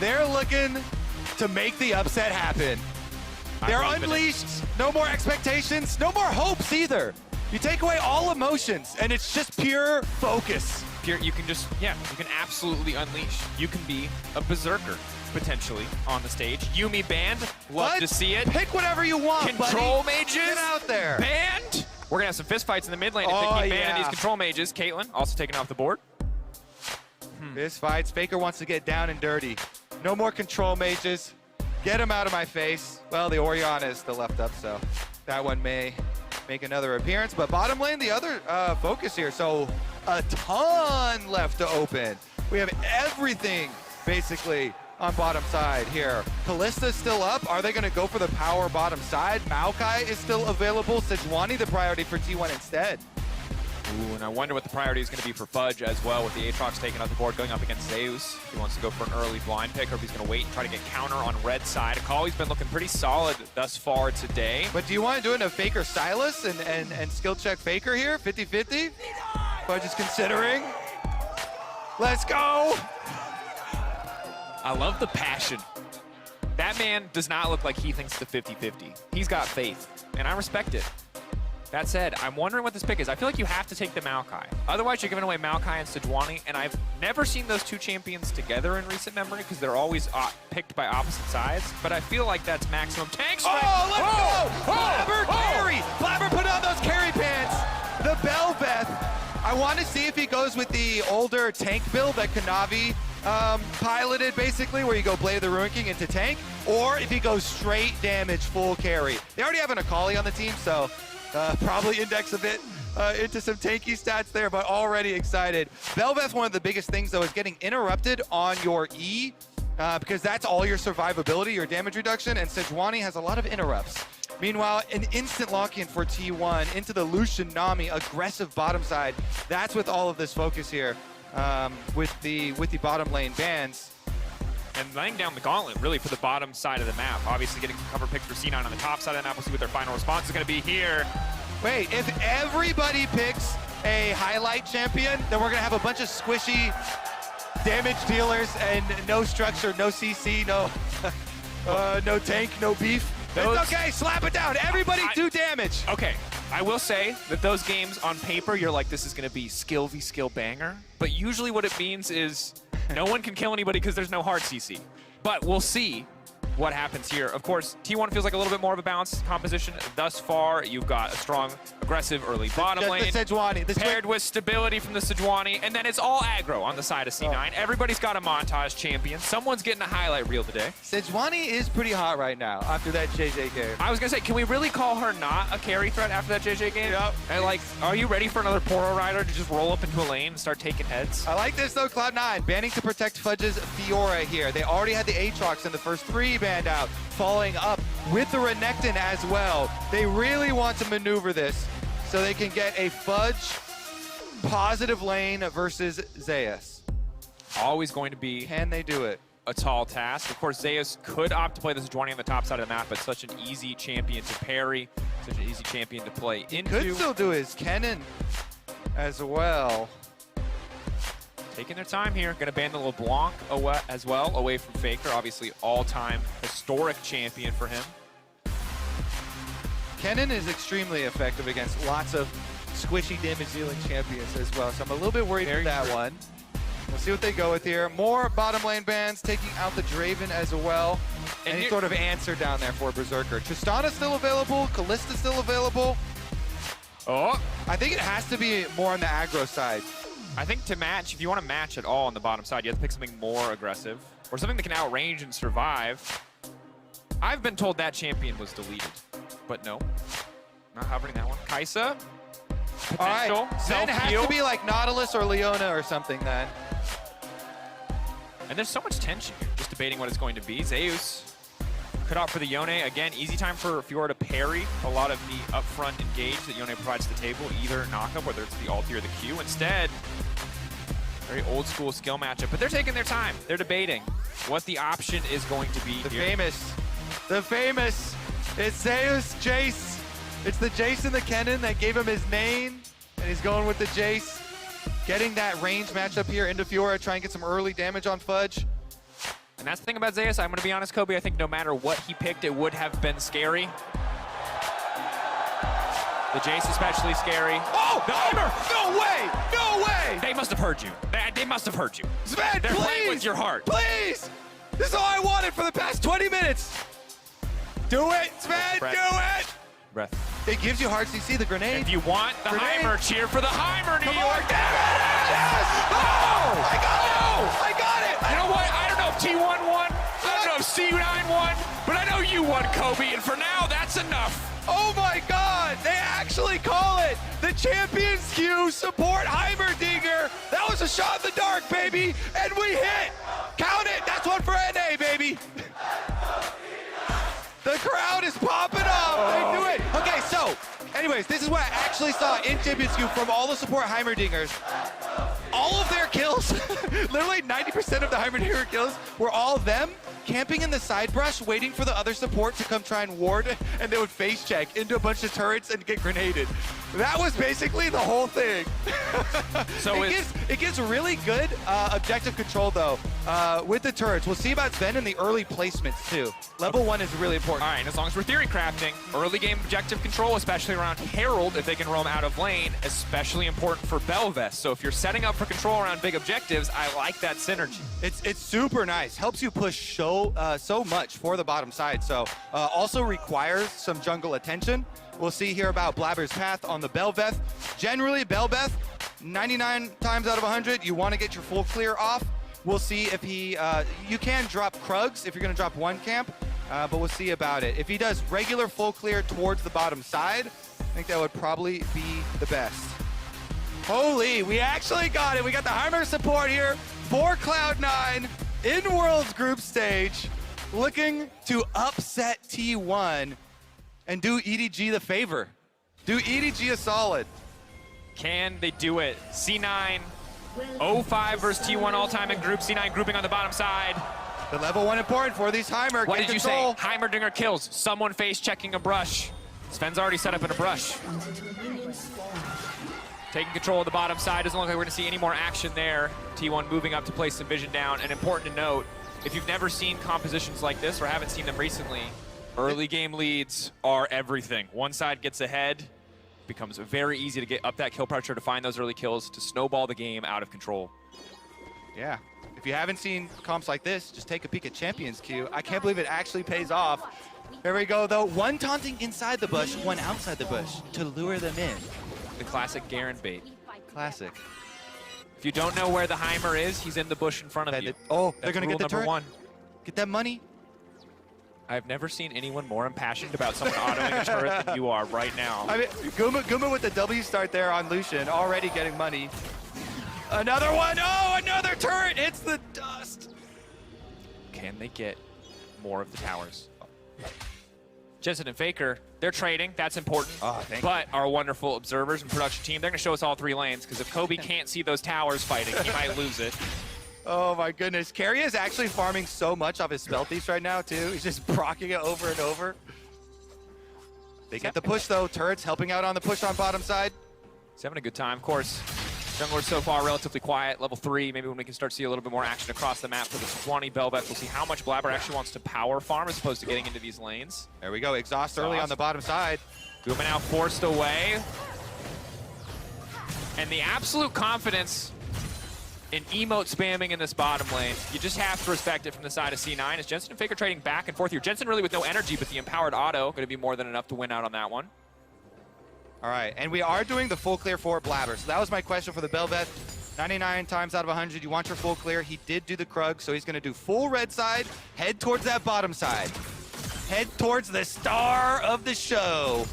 They're looking to make the upset happen. They're unleashed, no more expectations, no more hopes either. You take away all emotions, and it's just pure focus. You can just, yeah, you can absolutely unleash. You can be a berserker, potentially, on the stage. Yuumi banned, love to see it. Pick whatever you want, Control buddy. mages, Get out there. Banned. We're gonna have some fist fights in the mid lane if they keep banning these control mages. Caitlyn also taken off the board. Fist fights, Faker wants to get down and dirty. No more control mages. Get him out of my face. Well, the Orianna is still left up, so that one may make another appearance. But bottom lane, the other focus here. So a ton left to open. We have everything basically on bottom side here. Kallista's still up. Are they going to go for the power bottom side? Maokai is still available. Sejuani the priority for T1 instead. Ooh, and I wonder what the priority is going to be for Fudge as well, with the Aatrox taking off the board, going up against Zeus. He wants to go for an early blind pick, or if he's going to wait and try to get counter on red side. Akali's been looking pretty solid thus far today. But do you want to do it in a Faker Silas and skill check Faker here, 50-50? Fudge is considering. Let's go! I love the passion. That man does not look like he thinks the 50-50. He's got faith, and I respect it. That said, I'm wondering what this pick is. I feel like you have to take the Maokai. Otherwise, you're giving away Maokai and Sejuani, and I've never seen those two champions together in recent memory because they're always picked by opposite sides, but I feel like that's maximum tank strength. Oh, let's go! Blabber carry! Blabber put on those carry pants! The Belveth. I want to see if he goes with the older tank build that Kanavi piloted, basically, where you go Blade of the Ruin King into tank, or if he goes straight damage, full carry. They already have an Akali on the team, so probably index a bit into some tanky stats there, but already excited. Belveth, one of the biggest things, though, is getting interrupted on your E, because that's all your survivability, your damage reduction, and Sejuani has a lot of interrupts. Meanwhile, an instant lock-in for T1 into the Lucian Nami, aggressive bottom side. That's with all of this focus here, with the bottom lane bans. And laying down the gauntlet, really, for the bottom side of the map. Obviously getting some cover picks for C9 on the top side of the map. We'll see what their final response is going to be here. Wait, if everybody picks a highlight champion, then we're going to have a bunch of squishy damage dealers and no structure, no CC, no tank, no beef. It's okay, slap it down. Everybody do damage. Okay, I will say that those games on paper, you're like, this is going to be skill v skill banger. But usually what it means is no one can kill anybody because there's no hard CC. But we'll see what happens here. Of course, T1 feels like a little bit more of a balanced composition. Thus far, you've got a strong, aggressive early bottom lane, the Sejuani, paired with stability from the Sejuani, and then it's all aggro on the side of C9. Everybody's got a montage champion. Someone's getting a highlight reel today. Sejuani is pretty hot right now after that JJ game. I was gonna say, can we really call her not a carry threat after that JJ game? Yep. And like, are you ready for another Poro Rider to just roll up into a lane and start taking heads? I like this though, Cloud9, banning to protect Fudge's Fiora here. They already had the Aatrox in the first 3 banned out, following up with the Renekton as well. They really want to maneuver this so they can get a Fudge positive lane versus Zeus. Always going to be Can they do it? a tall task. Of course, Zeus could opt to play this Sejuani on the top side of the map, but such an easy champion to parry, such an easy champion to play into. Could still do his Kennen as well. Taking their time here. Going to ban the LeBlanc as well, away from Faker. Obviously, all-time historic champion for him. Kennen is extremely effective against lots of squishy damage-dealing champions as well, so I'm a little bit worried with that one. We'll see what they go with here. More bottom lane bans, taking out the Draven as well. Any sort of answer down there for Berserker. Tristana's still available, Kallista's still available. Oh! I think it has to be more on the aggro side. I think to match, if you want to match at all on the bottom side, you have to pick something more aggressive, or something that can outrange and survive. I've been told that champion was deleted, but no. Not hovering that one. Kai'Sa, potential, all right, then it has to be like Nautilus or Leona or something then. And there's so much tension here, just debating what it's going to be. Zeus could opt for the Yone. Again, easy time for Fiora to parry a lot of the upfront engage that Yone provides to the table, either knockup, whether it's the ulti or the Q. Instead, very old school skill matchup, but they're taking their time. They're debating what the option is going to be here. The famous, it's Zeus, Jace. It's the Jace and the Kennen that gave him his name, and he's going with the Jace. Getting that range matchup here into Fiora, try and get some early damage on Fudge. And that's the thing about Zeus. I'm going to be honest, Kobe. I think no matter what he picked, it would have been scary. The Jace especially scary. Oh, the Heimer! No way! No way! They must have heard you. They must have heard you. Sven, They're please! playing with your heart. Please! This is all I wanted for the past 20 minutes. Do it, Sven, Breath. do it! Breath. It gives you hard CC, the grenade. If you want the Grenade. Heimer, cheer for the Heimer, New Come York. on, damn it! Yes! Oh! I got it! I got it! You know what? I don't know if T1 won. I don't know if C9 won. But I know you won, Kobe. And for now, that's enough. Oh my God! They actually call it the Champions Queue support Heimerdinger. That was a shot in the dark, baby, and we hit. Count it. That's one for NA, baby. The crowd is popping off. They do it. Okay, so, anyways, this is what I actually saw in Champions Queue from all the support Heimerdingers. All of their kills, literally 90% of the Heimerdinger kills were all them camping in the side brush, waiting for the other support to come try and ward, and they would face check into a bunch of turrets and get grenaded. That was basically the whole thing. So it gives really good objective control, though, with the turrets. We'll see about Sven in the early placements, too. Level 1 is really important. All right, and as long as we're theory crafting, early game objective control, especially around Herald, if they can roam out of lane, especially important for Belveth. So if you're setting up for control around big objectives, I like that synergy. It's super nice. Helps you push so much for the bottom side. So also requires some jungle attention. We'll see here about Blabber's path on the Belveth. Generally, Belveth, 99 times out of 100, you want to get your full clear off. We'll see if he, you can drop Krugs if you're going to drop one camp, but we'll see about it. If he does regular full clear towards the bottom side, I think that would probably be the best. Holy, we actually got it. We got the Heimer support here for Cloud9 in Worlds group stage, looking to upset T1 and do EDG the favor. Do EDG a solid. Can they do it? C9, 0-5 versus T1 all-time in group. C9 grouping on the bottom side. The level 1 important for these Heimer. What Get did control. you say? Heimerdinger kills. Someone face checking a brush. Sven's already set up in a brush. Taking control of the bottom side. Doesn't look like we're going to see any more action there. T1 moving up to place some vision down. And important to note, if you've never seen compositions like this or haven't seen them recently, early game leads are everything. One side gets ahead, becomes very easy to get up that kill pressure, to find those early kills, to snowball the game out of control. Yeah. If you haven't seen comps like this, just take a peek at Champions Queue. I can't believe it actually pays off. There we go, though. One taunting inside the bush, one outside the bush to lure them in. The classic Garen bait. Classic. If you don't know where the Heimer is, he's in the bush in front of you. Oh, they're That's going to get the rule turret. number 1. Get that money. I've never seen anyone more impassioned about someone autoing a turret than you are right now. I mean, Guma with the W start there on Lucian, already getting money. Another one. Oh, another turret. It's the dust. Can they get more of the towers? Jensen and Faker, they're trading. That's important. Oh, thank but our wonderful observers and production team, they're going to show us all 3 lanes, because if Kobe can't see those towers fighting, he might lose it. Oh my goodness. Carry is actually farming so much off his spell thieves right now, too. He's just procking it over and over. They get the push, though. Turrets helping out on the push on bottom side. He's having a good time. Of course, jungler so far relatively quiet. Level 3, maybe when we can start to see a little bit more action across the map for this 20 Belveth. We'll see how much Blabber actually wants to power farm as opposed to getting into these lanes. There we go. Exhaust early on the bottom side. Guma now forced away. And the absolute confidence in emote spamming in this bottom lane, you just have to respect it from the side of C9. As Jensen and Faker trading back and forth here. Jensen really with no energy, but the empowered auto going to be more than enough to win out on that one. All right, and we are doing the full clear for Blabber. So that was my question for the Belveth. 99 times out of 100, you want your full clear. He did do the Krug, so he's going to do full red side, head towards that bottom side. Head towards the star of the show.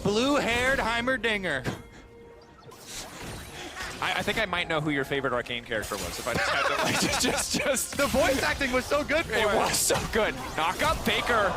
Blue-haired Heimerdinger. I think I might know who your favorite Arcane character was if I just had to, like, just The voice acting was so good for it was so good. Knock up Faker,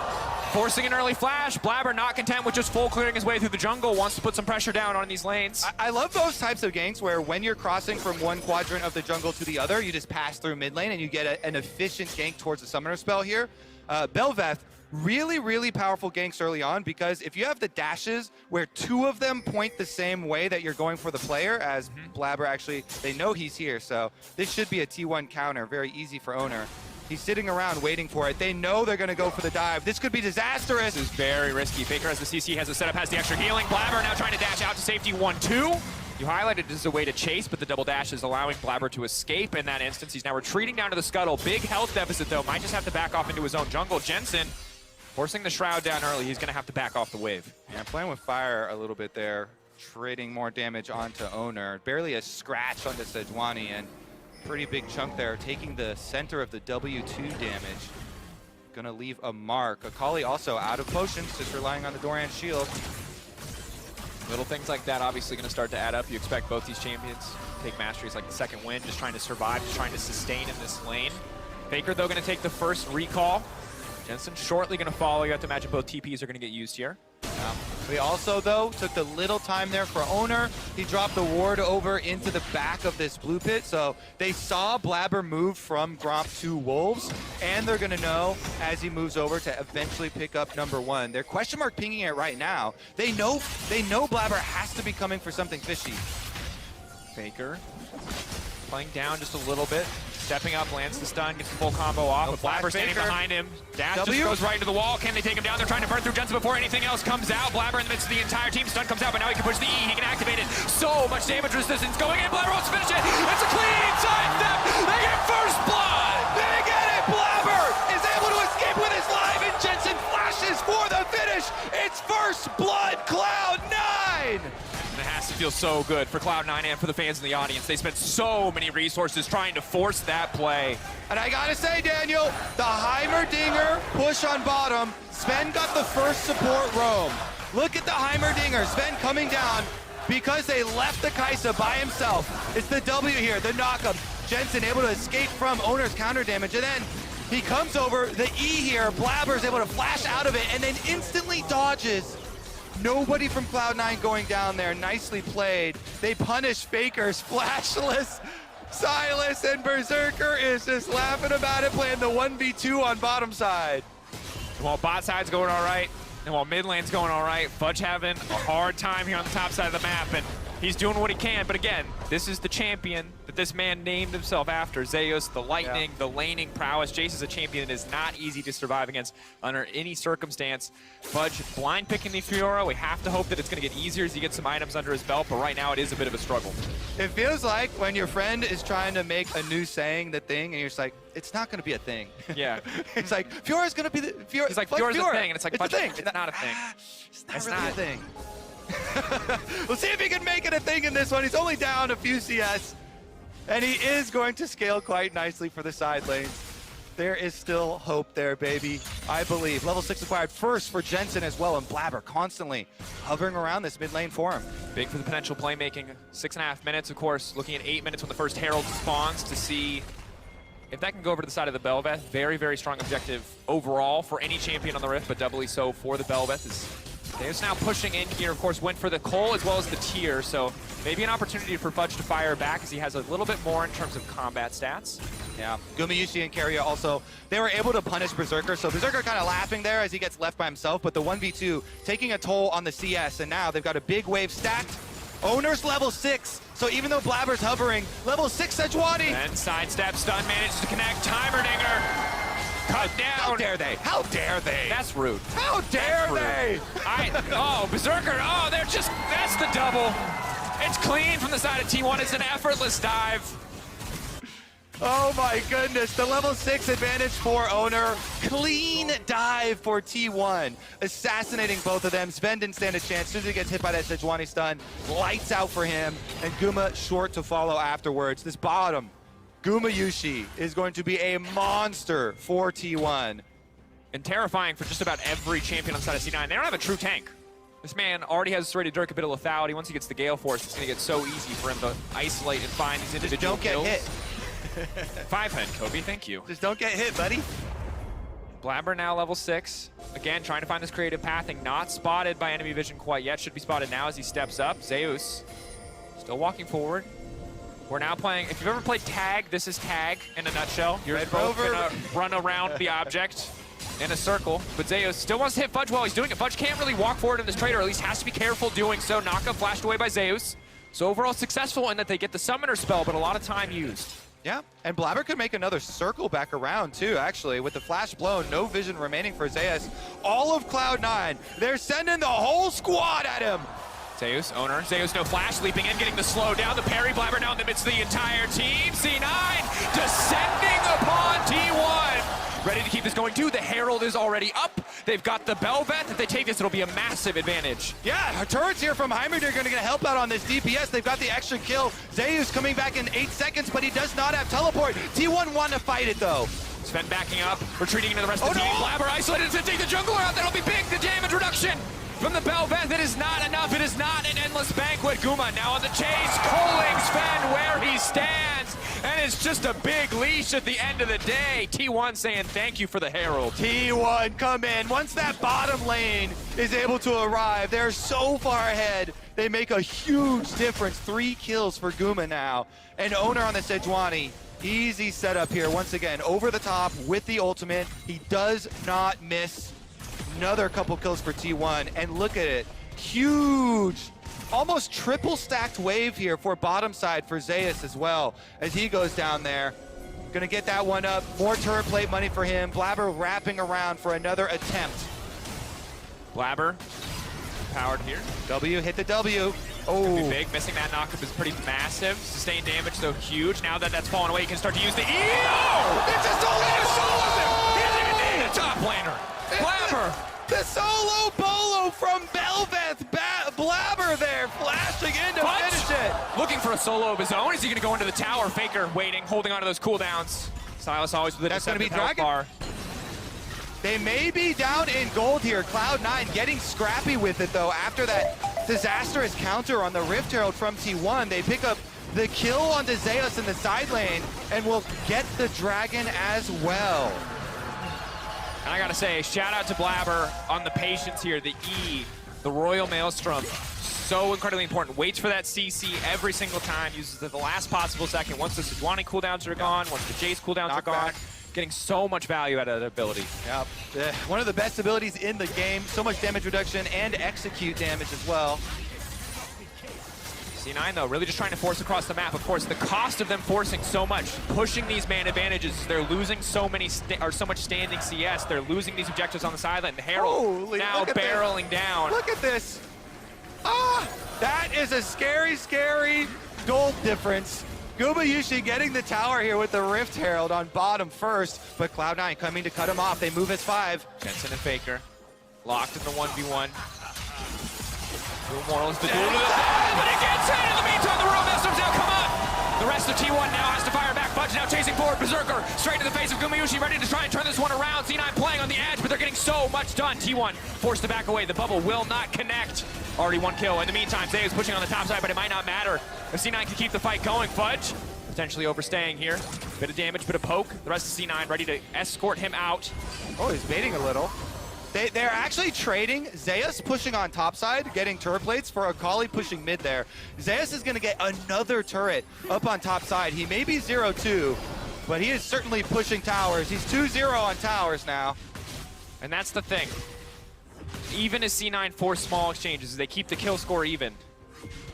forcing an early flash. Blabber not content with just full clearing his way through the jungle, wants to put some pressure down on these lanes. I love those types of ganks where when you're crossing from one quadrant of the jungle to the other, you just pass through mid lane and you get an efficient gank towards the summoner spell here. Belveth, really, really powerful ganks early on, because if you have the dashes where 2 of them point the same way that you're going for the player, as Blabber actually, they know he's here, so this should be a T1 counter, very easy for Oner. He's sitting around waiting for it. They know they're gonna go for the dive. This could be disastrous. This is very risky. Faker has the CC, has the setup, has the extra healing. Blabber now trying to dash out to safety 1-2. You highlighted it as a way to chase, but the double dash is allowing Blabber to escape in that instance. He's now retreating down to the scuttle. Big health deficit though, might just have to back off into his own jungle. Jensen forcing the Shroud down early. He's gonna have to back off the wave. Yeah, playing with fire a little bit there. Trading more damage onto Oner. Barely a scratch onto Sejuani, and pretty big chunk there, taking the center of the W2 damage. Gonna leave a mark. Akali also out of potions, just relying on the Doran shield. Little things like that obviously going to start to add up. You expect both these champions to take masteries like the second win, just trying to survive, just trying to sustain in this lane. Faker, though, going to take the first recall. Jensen shortly going to follow. You have to imagine both TPs are going to get used here. We also, though, took the little time there for Oner. He dropped the ward over into the back of this blue pit, so they saw Blabber move from Gromp to Wolves, and they're gonna know as he moves over to eventually pick up #1. They're question mark pinging it right now. They know Blabber has to be coming for something fishy. Faker playing down just a little bit. Stepping up, lands the stun, gets the full combo off. But Blabber standing behind him. Dash just goes right into the wall. Can they take him down? They're trying to burn through Jensen before anything else comes out. Blabber in the midst of the entire team. Stun comes out, but now he can push the E. He can activate it. So much damage resistance going in. Blabber wants to finish it. It's a clean sidestep. They get first blood. They get it. Blabber is able to escape with his life, and Jensen flashes for the finish. It's first blood, Cloud9. And it has to feel so good for Cloud9 and for the fans in the audience. They spent so many resources trying to force that play. And I gotta say, Daniel, the Heimerdinger push on bottom. Sven got the first support roam. Look at the Heimerdinger. Sven coming down because they left the Kai'Sa by himself. It's the W here, the knockup. Jensen able to escape from Oner's counter damage, and then he comes over, the E here. Blabber's able to flash out of it and then instantly dodges. Nobody from Cloud9 going down there. Nicely played. They punish Faker's flashless. Silas and Berserker is just laughing about it, playing the 1v2 on bottom side. While bot side's going all right, and while mid lane's going all right, Fudge having a hard time here on the top side of the map, and he's doing what he can. But again, this is the champion that this man named himself after. Zeus, the lightning, the laning prowess. Jace is a champion that is not easy to survive against under any circumstance. Fudge blind picking the Fiora. We have to hope that it's going to get easier as he gets some items under his belt, but right now it is a bit of a struggle. It feels like when your friend is trying to make a new saying the thing, and you're just like, it's not going to be a thing. Yeah. It's like, Fiora's going to be the Fiora. He's like, Fiora's a thing, and it's like, it's a thing. It's not a thing. It's not really a thing. We'll see if he can make it a thing in this one. He's only down a few CS, and he is going to scale quite nicely for the side lanes. There is still hope there, baby. I believe. Level 6 acquired first for Jensen as well, and Blabber constantly hovering around this mid lane for him. Big for the potential playmaking. 6.5 minutes, of course. Looking at 8 minutes when the first Herald spawns to see if that can go over to the side of the Bel'Veth. Very, very strong objective overall for any champion on the Rift, but doubly so for the Bel'Veth. Zeus now pushing in here, of course, went for the Cole as well as the Tier, so maybe an opportunity for Fudge to fire back as he has a little bit more in terms of combat stats. Yeah, Gumayusi and Keria also, they were able to punish Berserker, so Berserker kind of laughing there as he gets left by himself, but the 1v2 taking a toll on the CS, and now they've got a big wave stacked. Oner's level 6, so even though Blabber's hovering, level 6 Sejuani. And sidestep stun manages to connect. Heimerdinger cut down. How dare they? How dare they? That's rude. How dare they? Oh, Berserker. Oh, that's the double. It's clean from the side of T1. It's an effortless dive. Oh my goodness, the level 6 advantage for Oner. Clean dive for T1. Assassinating both of them. Sven didn't stand a chance. As soon as he gets hit by that Sejuani stun, lights out for him. And Guma short to follow afterwards. This bottom, Gumayusi is going to be a monster for T1. And terrifying for just about every champion on the side of C9. They don't have a true tank. This man already has ready Dirk a bit of lethality. Once he gets the Gale Force, it's going to get so easy for him to isolate and find these individual kills. Just don't get hit. 5-head, Kobe, thank you. Just don't get hit, buddy. Blabber now level 6. Again, trying to find this creative pathing. Not spotted by enemy vision quite yet. Should be spotted now as he steps up. Zeus still walking forward. We're now playing, if you've ever played tag, this is tag in a nutshell. You're both gonna run around the object in a circle. But Zeus still wants to hit Fudge while he's doing it. Fudge can't really walk forward in this trade, or at least has to be careful doing so. Knockup flashed away by Zeus. So overall successful in that they get the summoner spell, but a lot of time used. Yeah, and Blabber could make another circle back around too, actually, with the flash blown, no vision remaining for Zeus. All of Cloud9, they're sending the whole squad at him. Zeus, Oner, Zeus no flash, leaping in, getting the slow down, the parry, Blabber now in the midst of the entire team. C9 descending upon T1. Ready to keep this going too. The Herald is already up. They've got the Bel'Veth. If they take this, it'll be a massive advantage. Yeah, turrets here from Heimer are going to get help out on this DPS. They've got the extra kill. Zeus coming back in 8 seconds, but he does not have teleport. T1 want to fight it though. Sven backing up, retreating into the rest of the team. Blabber isolated to take the jungler out. That'll be big. The damage reduction from the Bel'Veth. It is not enough. It is not an endless banquet. Guma now on the chase, calling Sven where he stands. And it's just a big leash at the end of the day. T1 saying thank you for the Herald. T1 come in. Once that bottom lane is able to arrive, they're so far ahead. They make a huge difference. 3 kills for Guma now. And Oner on the Sejuani. Easy setup here. Once again, over the top with the ultimate. He does not miss. Another couple kills for T1. And look at it. Huge. Almost triple stacked wave here for bottom side for Zeus as well as he goes down there. Gonna get that one up. More turret plate money for him. Blabber wrapping around for another attempt. Blabber powered here. W hit the W. Oh, be big. Missing that knockup is pretty massive. Sustained damage though huge. Now that that's fallen away, you can start to use the E. Oh! It's a solo! He doesn't even need a top laner. Blabber. The solo bolo from Bel'Veth. Blabber there, flashing in to finish it. Looking for a solo of his own. Is he going to go into the tower? Faker waiting, holding on to those cooldowns. Silas always with a That's going to be health Dragon. bar. They may be down in gold here. Cloud9 getting scrappy with it, though. After that disastrous counter on the Rift Herald from T1, they pick up the kill onto Zeus in the side lane and will get the Dragon as well. And I gotta say, shout out to Blabber on the patience here. The E, the Royal Maelstrom, so incredibly important. Waits for that CC every single time, uses it the last possible second. Once the Sejuani cooldowns are gone, once the Jace cooldowns are gone, getting so much value out of that ability. Yep, one of the best abilities in the game. So much damage reduction and execute damage as well. C9 though, really just trying to force across the map. Of course, the cost of them forcing so much, pushing these man advantages, they're losing so much standing CS. They're losing these objectives on the sideline. The Herald now barreling down. Look at this. Ah, that is a scary, scary gold difference. Gumayusi getting the tower here with the Rift Herald on bottom first, but Cloud9 coming to cut him off. They move as 5. Jensen and Faker locked in the 1v1. Mortal is the duel to the side, but it gets hit in the meantime. The Royal Maelstrom's now come on. The rest of T1 now has to fire back. Fudge now chasing forward. Berserker straight to the face of Gumayusi, ready to try and turn this one around. C9 playing on the edge, but they're getting so much done. T1 forced to back away. The bubble will not connect. Already 1 kill. In the meantime, Zeus pushing on the top side, but it might not matter if C9 can keep the fight going. Fudge potentially overstaying here. Bit of damage, bit of poke. The rest of C9 ready to escort him out. Oh, he's baiting a little. They're actually trading. Zeus pushing on top side, getting turret plates for Akali pushing mid there. Zeus is going to get another turret up on top side. He may be 0-2, but he is certainly pushing towers. He's 2-0 on towers now. And that's the thing. Even as C9 force small exchanges, they keep the kill score even.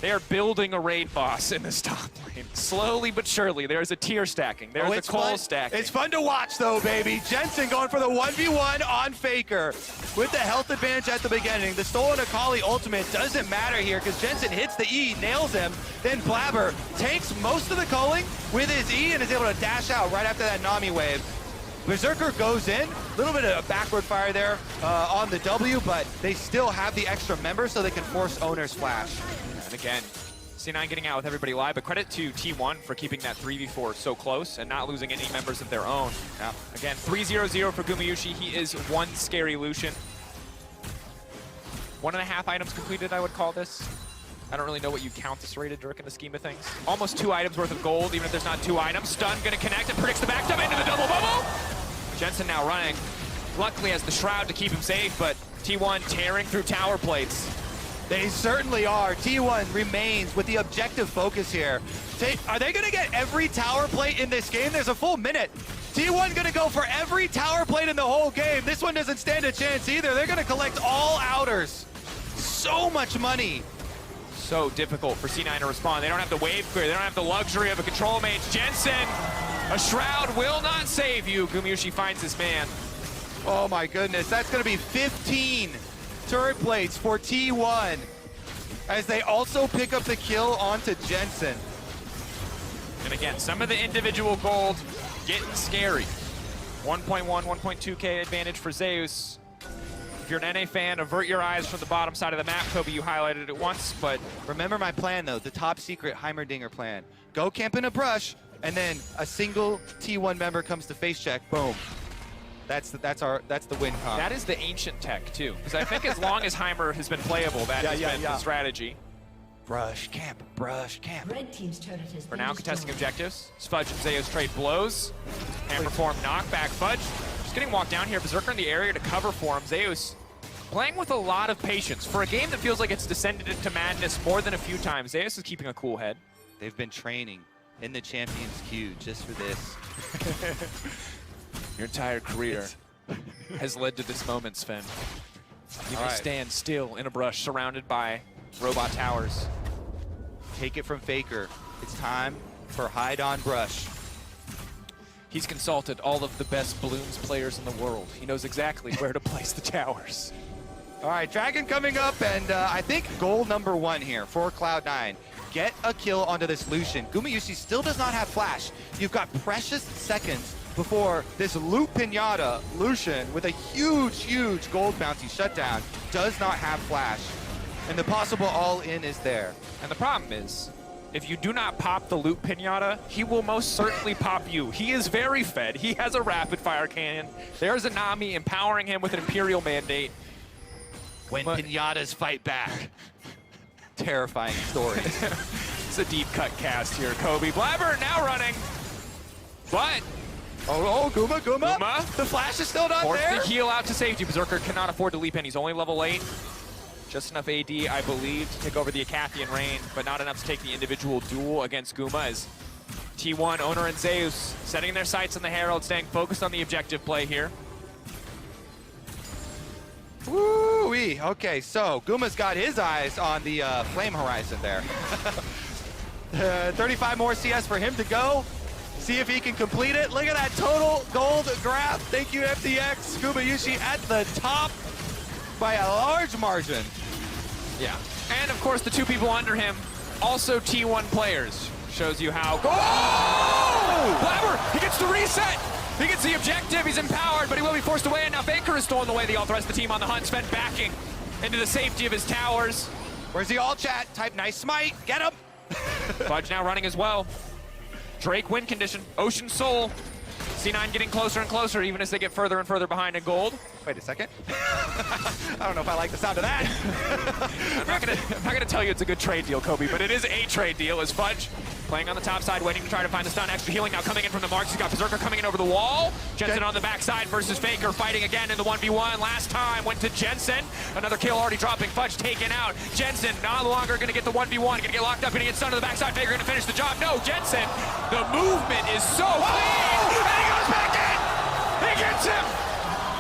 They are building a raid boss in this top lane. Slowly but surely, there's a tier stacking. There's a coal stacking. It's fun to watch though, baby. Jensen going for the 1v1 on Faker with the health advantage at the beginning. The stolen Akali ultimate doesn't matter here because Jensen hits the E, nails him. Then Blabber takes most of the culling with his E and is able to dash out right after that Nami wave. Berserker goes in, a little bit of a backward fire there on the W, but they still have the extra member so they can force Oner's flash. And again, C9 getting out with everybody live, but credit to T1 for keeping that 3v4 so close and not losing any members of their own. Yeah. Again, 3-0-0 for Gumayusi. He is one scary Lucian. 1.5 items completed, I would call this. I don't really know what you count this rated, Dirk, in the scheme of things. Almost 2 items worth of gold, even if there's not 2 items. Stun gonna connect and predicts the backstab into the double bubble. Jensen now running. Luckily has the shroud to keep him safe, but T1 tearing through tower plates. They certainly are. T1 remains with the objective focus here. Are they going to get every tower plate in this game? There's a full minute. T1 going to go for every tower plate in the whole game. This one doesn't stand a chance either. They're going to collect all outers. So much money. So difficult for C9 to respond. They don't have the wave clear. They don't have the luxury of a control mage. Jensen, a shroud will not save you. Gumayusi finds his man. Oh my goodness, that's gonna be 15 turret plates for T1 as they also pick up the kill onto Jensen. And again, some of the individual gold getting scary. 1.1, 1.2K advantage for Zeus. If you're an NA fan, avert your eyes from the bottom side of the map. Kobe, you highlighted it once, but remember my plan though, the top secret Heimerdinger plan. Go camp in a brush, and then a single T1 member comes to face check, boom. That's the win comp. That is the ancient tech too, because I think as long as Heimer has been playable, that has been the strategy. Brush camp, brush camp. Red team's turret has For been now, destroyed. contesting objectives. Fudge and Zeus trade blows. Hammer form knockback. Fudge just getting walked down here. Berserker in the area to cover for him. Zeus playing with a lot of patience. For a game that feels like it's descended into madness more than a few times, Zeus is keeping a cool head. They've been training in the Champions Queue just for this. Your entire career has led to this moment, Sven. You can stand still in a brush surrounded by robot towers. Take it from Faker. It's time for hide on brush. He's consulted all of the best Bloons players in the world. He knows exactly where to place the towers. All right, Dragon coming up, and I think goal number 1 here for Cloud9. Get a kill onto this Lucian. Gumayusi still does not have flash. You've got precious seconds before this loop pinata Lucian with a huge, huge gold bounty shutdown does not have flash. And the possible all-in is there. And the problem is, if you do not pop the loop pinata, he will most certainly pop you. He is very fed. He has a rapid fire cannon. There's a Nami empowering him with an Imperial mandate. When pinatas fight back. Terrifying stories. It's a deep cut cast here. Kobe Blabber now running. But Guma. The flash is still not forced there. the heal out to safety. Berserker cannot afford to leap in. He's only level 8. Just enough AD, I believe, to take over the Acathian Reign, but not enough to take the individual duel against Guma as T1, Oner, and Zeus setting their sights on the Herald, staying focused on the objective play here. Woo-wee. Okay, so Guma's got his eyes on the flame horizon there. 35 more CS for him to go. See if he can complete it. Look at that total gold graph. Thank you, FTX. Gumayusi at the top by a large margin. Yeah. And of course, the two people under him, also T1 players. Shows you how. Oh! Blabber, he gets the reset. He gets the objective. He's empowered, but he will be forced away. And now Faker is stolen away. The rest of the team on the hunt. Sven backing into the safety of his towers. Where's the all chat? Type nice smite. Get him. Fudge now running as well. Drake win condition. Ocean Soul. C9 getting closer and closer, even as they get further and further behind in gold. Wait a second. I don't know if I like the sound of that. I'm not gonna tell you it's a good trade deal, Kobe, but it is a trade deal as Fudge playing on the top side, waiting to try to find the stun. Extra healing now coming in from the marks. He's got Berserker coming in over the wall. Jensen on the backside versus Faker, fighting again in the 1v1. Last time went to Jensen. Another kill already dropping. Fudge taken out. Jensen no longer gonna get the 1v1. Gonna get locked up, gonna get stunned to the backside. Faker gonna finish the job. No, Jensen. The movement is so clean. And he goes back in. He gets him.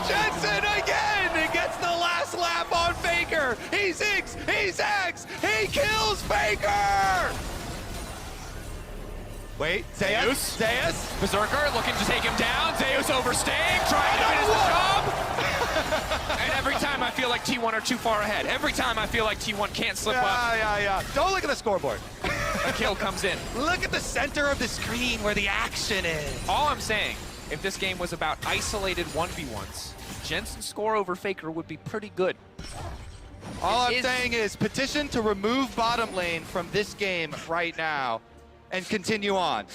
Jensen again! He gets the last lap on Faker! He zigs! He zags! He kills Faker! Wait, Zeus? Berserker looking to take him down. Zeus overstaying, trying to finish the job. And every time I feel like T1 are too far ahead. Every time I feel like T1 can't slip up. Yeah. Don't look at the scoreboard. A kill comes in. Look at the center of the screen where the action is. All I'm saying, if this game was about isolated 1v1s, Jensen's score over Faker would be pretty good. All I'm saying is petition to remove bottom lane from this game right now and continue on.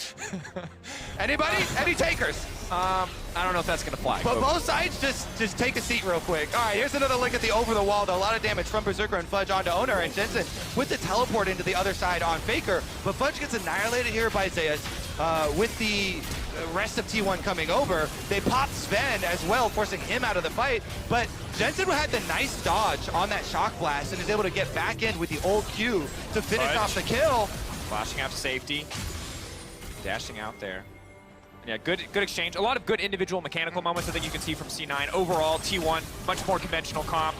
Anybody? Any takers? I don't know if that's gonna fly. But both sides just take a seat real quick. All right, here's another look at the over the wall. A lot of damage from Berserker and Fudge onto Oner, and Jensen with the teleport into the other side on Faker. But Fudge gets annihilated here by Zeus with the rest of T1 coming over. They pop Sven as well, forcing him out of the fight. But Jensen had the nice dodge on that shock blast and is able to get back in with the old Q to finish off the kill. Flashing out to safety, dashing out there. Yeah, good exchange. A lot of good individual mechanical moments I think you can see from C9. Overall, T1, much more conventional comp.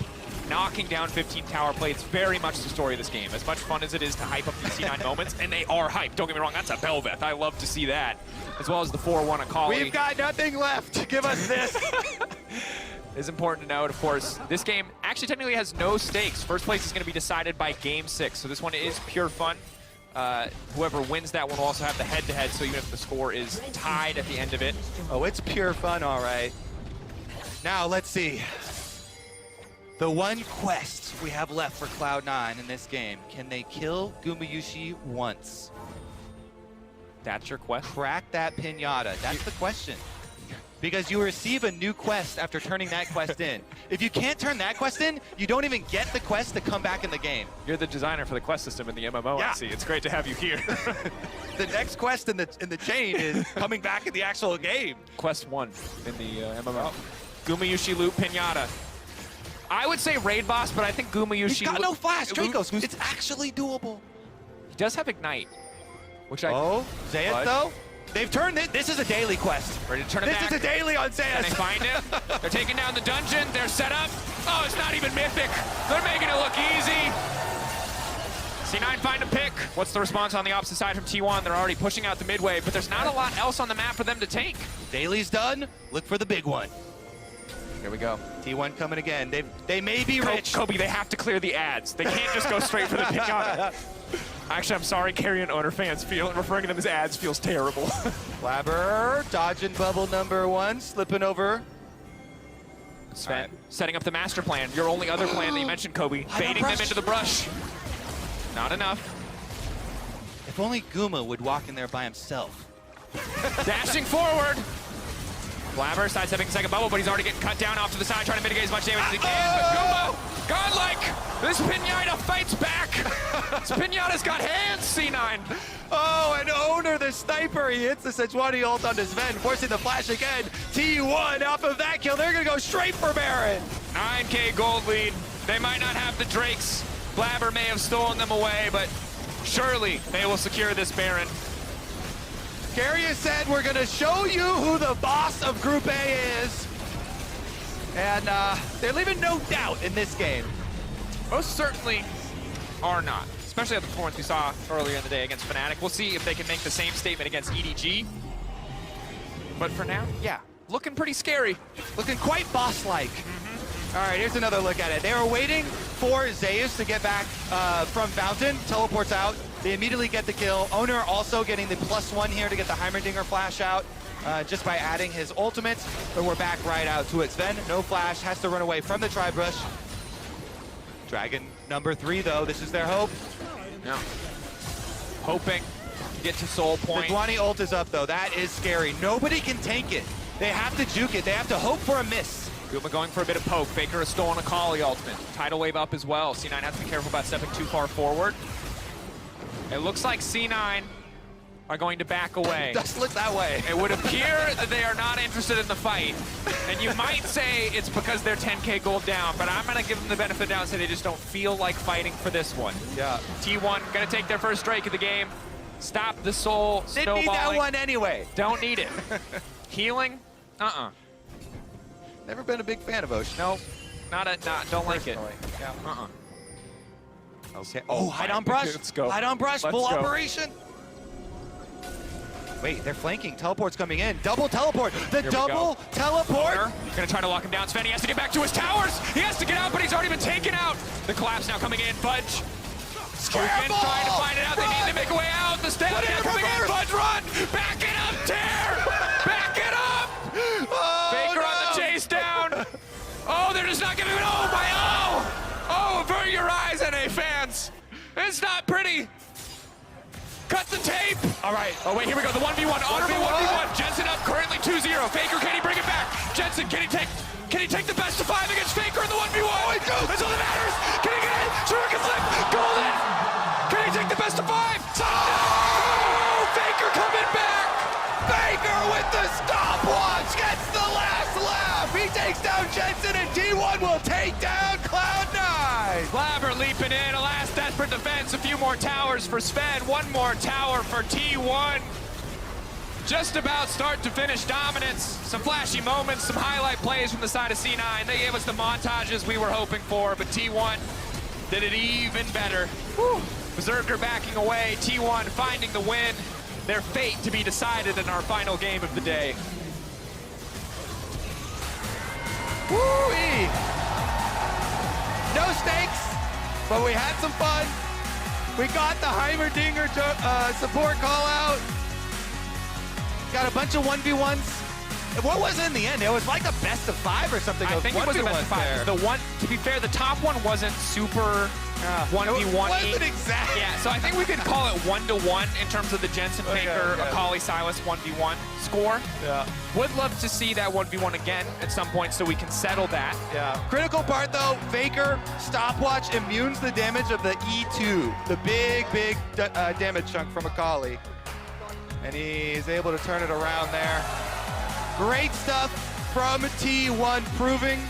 knocking down 15 tower play. It's very much the story of this game. As much fun as it is to hype up these C9 moments, and they are hyped. Don't get me wrong, that's a Belveth. I love to see that. As well as the 4-1 Akali. We've got nothing left. Give us this. It's important to note, of course, this game actually technically has no stakes. First place is going to be decided by Game 6, so this one is pure fun. Whoever wins that one will also have the head-to-head, so even if the score is tied at the end of it. Oh, it's pure fun, all right. Now, let's see. The one quest we have left for Cloud9 in this game. Can they kill Gumayusi once? That's your quest? Crack that pinata. That's the question. Because you receive a new quest after turning that quest in. If you can't turn that quest in, you don't even get the quest to come back in the game. You're the designer for the quest system in the MMO, yeah. I see. It's great to have you here. The next quest in the chain is coming back in the actual game. Quest 1 in the MMO. Gumayusi loot Pinata. I would say raid boss, but I think Gumayusi... He's got no flash, Dracos. It's actually doable. He does have Ignite, which I... Oh, Zeus, though? They've turned it. This is a daily quest. Ready to turn it back. This is a daily on Zeus. And they find him. They're taking down the dungeon. They're set up. Oh, it's not even mythic. They're making it look easy. C9 find a pick. What's the response on the opposite side from T1? They're already pushing out the midway, but there's not a lot else on the map for them to take. Daily's done. Look for the big one. Here we go. T1 coming again. They may be rich. Kobe, they have to clear the ads. They can't just go straight for the pinata. Actually, I'm sorry, Carry and Owner fans referring to them as ads feels terrible. Flabber dodging bubble number 1, slipping over. Sven, right. setting up the master plan. Your only other plan that you mentioned, Kobe. Baiting them into the brush. Not enough. If only Guma would walk in there by himself. Dashing forward. Flabber sidestepping second bubble, but he's already getting cut down off to the side, trying to mitigate as much damage as he can. But Guma, godlike, this Pinata fights back. This Pinata's got hands, C9. Oh, and Oner, the sniper, he hits the Sejuani ult onto Sven, forcing the flash again. T1 off of that kill, they're gonna go straight for Baron. 9K gold lead. They might not have the Drakes. Flabber may have stolen them away, but surely they will secure this Baron. Garius said we're gonna show you who the boss of Group A is. And they're leaving no doubt in this game. Most certainly are not, especially at the performance we saw earlier in the day against Fnatic. We'll see if they can make the same statement against EDG. But for now, yeah, looking pretty scary. Looking quite boss-like. All right, here's another look at it. They were waiting for Zeus to get back from Fountain, teleports out. They immediately get the kill. Oner also getting the +1 here to get the Heimerdinger flash out just by adding his ultimate. But we're back right out to it. Sven, no flash, has to run away from the Tri-Brush. Dragon number 3, though. This is their hope. Yeah. Hoping to get to soul point. The Sejuani ult is up, though. That is scary. Nobody can tank it. They have to juke it. They have to hope for a miss. Guma going for a bit of poke. Faker has stolen a Akali ultimate. Tidal wave up as well. C9 has to be careful about stepping too far forward. It looks like C9 are going to back away. It does look that way. It would appear that they are not interested in the fight. And you might say it's because they're 10K gold down, but I'm going to give them the benefit of the doubt and say they just don't feel like fighting for this one. Yeah. T1 going to take their first strike of the game. Stop the soul snowballing. Didn't need that one anyway. Don't need it. Healing? Never been a big fan of Ocean. No, don't like it. Yeah. Okay. Oh, Oh, hide on brush. Let's go. Hide on brush. Let's Full go. operation. Wait, they're flanking. Teleport's coming in. Double teleport. The double teleport. Gonna try to lock him down. Sven, he has to get back to his towers. He has to get out, but he's already been taken out. The collapse now coming in. Fudge. Scramble! Trying to find it out. They need to make a way out. The stab coming in. Fudge, run. Back it up, Tear. Back it up. Oh, Faker no. on the chase down. Oh, they're just not giving it. Oh, my oh, avert your eyes, NA fans. It's not pretty. Cut the tape. All right. Oh, wait, here we go. The 1v1. Honorable 1v1. Jensen up currently 2-0. Faker, can he bring it back? Jensen, can he take the best of 5 against Faker in the 1v1? Oh, he goes. That's all that matters. Can he get it? Shuriken flip. Golden. Can he take the best of 5? Oh, Faker coming back. Faker with the stopwatch gets the last laugh. He takes down Jensen, and T1 will take down Cloud9. Flabber leaping in. A last desperate defense. A few more towers for Sven. One more tower for T1. Just about start to finish dominance. Some flashy moments, some highlight plays from the side of C9. They gave us the montages we were hoping for, but T1 did it even better. Whew. Berserker backing away, T1 finding the win. Their fate to be decided in our final game of the day. Woo-wee. No stakes, but we had some fun. We got the Heimerdinger support call out. Got a bunch of 1v1s. What was it in the end? It was like a best of 5 or something. I think it was a best of 5. The one, to be fair, the top one wasn't super 1v1. It wasn't exactly. Yeah, so I think we could call it 1-1 in terms of the Jensen Faker, Akali Sylas 1v1 score. Yeah. Would love to see that 1v1 again at some point so we can settle that. Yeah. Critical part though, Faker stopwatch immunes the damage of the E2, the big damage chunk from Akali. And he's able to turn it around there. Great stuff from T1, proving